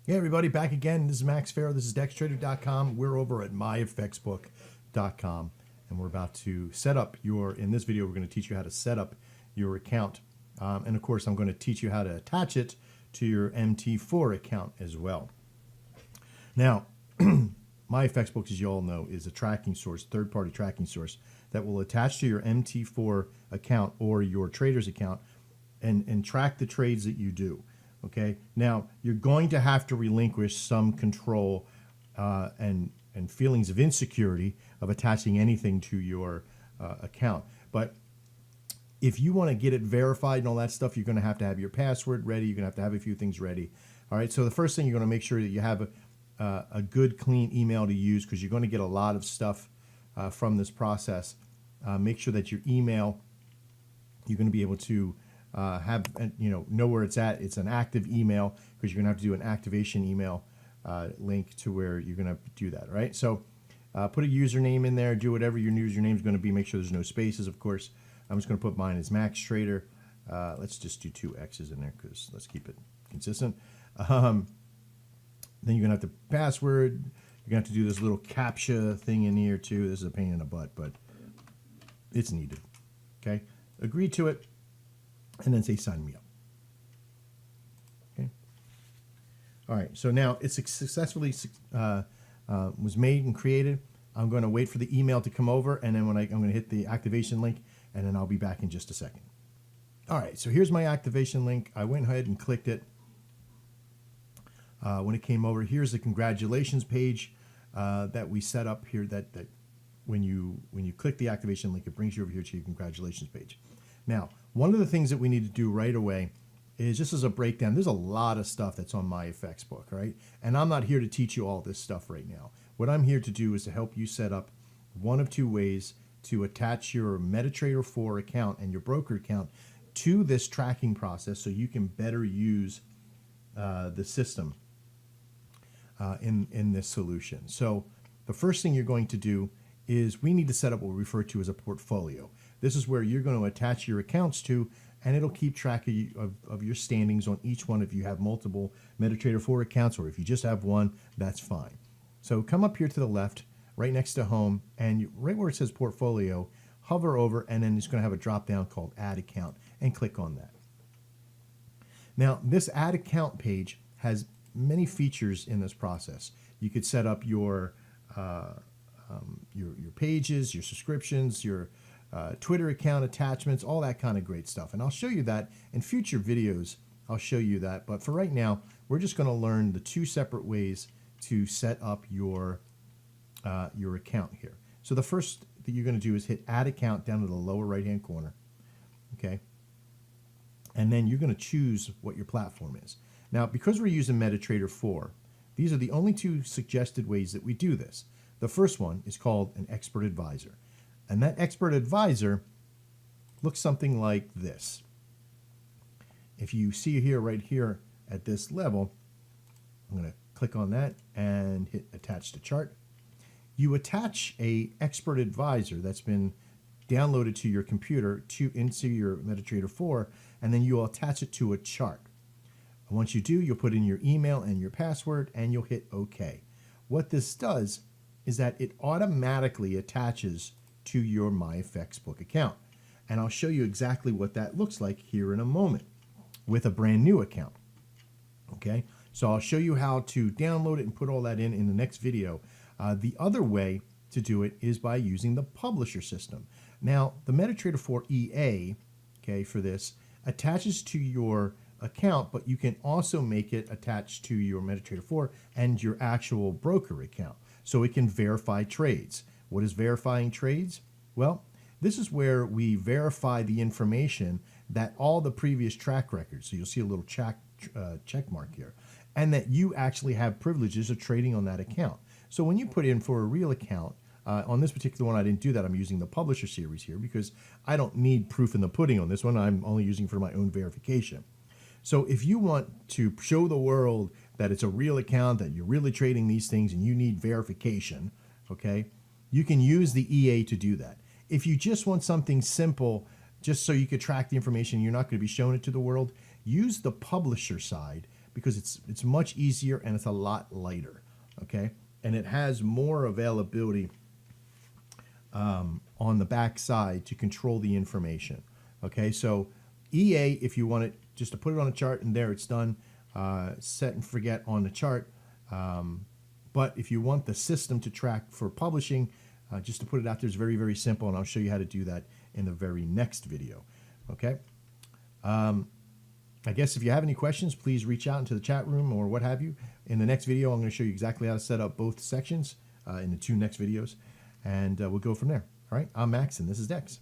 Hey everybody, back again. This is Max Farrow. This is DexTrader.com. We're over at myfxbook.com and we're about to set up in this video, we're going to teach you how to set up your account. And of course, I'm going to teach you how to attach it to your MT4 account as well. Now, myfxbook, as you all know, is a tracking source, third-party tracking source that will attach to your MT4 account or your trader's account and track the trades that you do. Okay. Now you're going to have to relinquish some control and feelings of insecurity of attaching anything to your account. But if you want to get it verified and all that stuff, you're going to have your password ready. You're going to have a few things ready. All right. So the first thing, you're going to make sure that you have a good, clean email to use, because you're going to get a lot of stuff from this process. Make sure that your email, you're going to be able to know where it's at. It's an active email, because you're gonna have to do an activation email link to where you're gonna do that. Right. So put a username in there. Do whatever your username is going to be. Make sure there's no spaces. Of course, I'm just going to put mine as Max Trader. Let's just do 2 X's in there, because let's keep it consistent. Then you're gonna have the password. You're gonna have to do this little CAPTCHA thing in here too. This is a pain in the butt, but it's needed. Okay. Agree to it. And then say sign me up. Okay. All right. So now it's successfully was made and created. I'm going to wait for the email to come over, and then I'm going to hit the activation link, and then I'll be back in just a second. All right. So here's my activation link. I went ahead and clicked it. When it came over, here's the congratulations page that we set up here. That when you click the activation link, it brings you over here to your congratulations page. Now, one of the things that we need to do right away is, just as a breakdown, there's a lot of stuff that's on myfxbook, right? And I'm not here to teach you all this stuff right now. What I'm here to do is to help you set up one of 2 ways to attach your Metatrader4 account and your broker account to this tracking process, so you can better use the system in this solution. So the first thing you're going to do is we need to set up what we refer to as a portfolio. This is where you're going to attach your accounts to, and it'll keep track of your standings on each one. If you have multiple Metatrader4 accounts, or if you just have one, that's fine. So come up here to the left, right next to home, and right where it says portfolio, hover over, and then it's going to have a drop down called add account, and click on that. Now, this add account page has many features in this process. You could set up your pages, your subscriptions, your Twitter account attachments, all that kind of great stuff. And I'll show you that in future videos. I'll show you that. But for right now, we're just going to learn the 2 separate ways to set up your account here. So the first that you're going to do is hit add account down to the lower right-hand corner. Okay. And then you're going to choose what your platform is. Now, because we're using Metatrader4, these are the only 2 suggested ways that we do this. The first one is called an expert advisor. And that expert advisor looks something like this. If you see here, right here at this level, I'm going to click on that and hit attach to chart. You attach a expert advisor that's been downloaded to your computer into your Metatrader4, and then you'll attach it to a chart. And once you do, you'll put in your email and your password, and you'll hit OK. What this does is that it automatically attaches to your myfxbook account. And I'll show you exactly what that looks like here in a moment with a brand new account. Okay, so I'll show you how to download it and put all that in the next video. The other way to do it is by using the publisher system. Now, the Metatrader4 Ea, okay, for this, attaches to your account, but you can also make it attach to your Metatrader4 and your actual broker account, so it can verify trades. What is verifying trades? Well, this is where we verify the information that all the previous track records, so you'll see a little check mark here, and that you actually have privileges of trading on that account. So when you put in for a real account, on this particular one, I didn't do that. I'm using the publisher series here because I don't need proof in the pudding on this one. I'm only using for my own verification. So if you want to show the world that it's a real account, that you're really trading these things and you need verification, okay, you can use the EA to do that. If you just want something simple, just so you could track the information, you're not going to be showing it to the world, use the publisher side, because it's much easier and it's a lot lighter, okay? And it has more availability on the back side to control the information, okay? So EA, if you want it just to put it on a chart and there it's done, set and forget on the chart. But if you want the system to track for publishing, just to put it out there is very, very simple, and I'll show you how to do that in the very next video, okay? I guess if you have any questions, please reach out into the chat room or what have you. In the next video, I'm going to show you exactly how to set up both sections in the 2 next videos, and we'll go from there. All right, I'm Max, and this is Dex.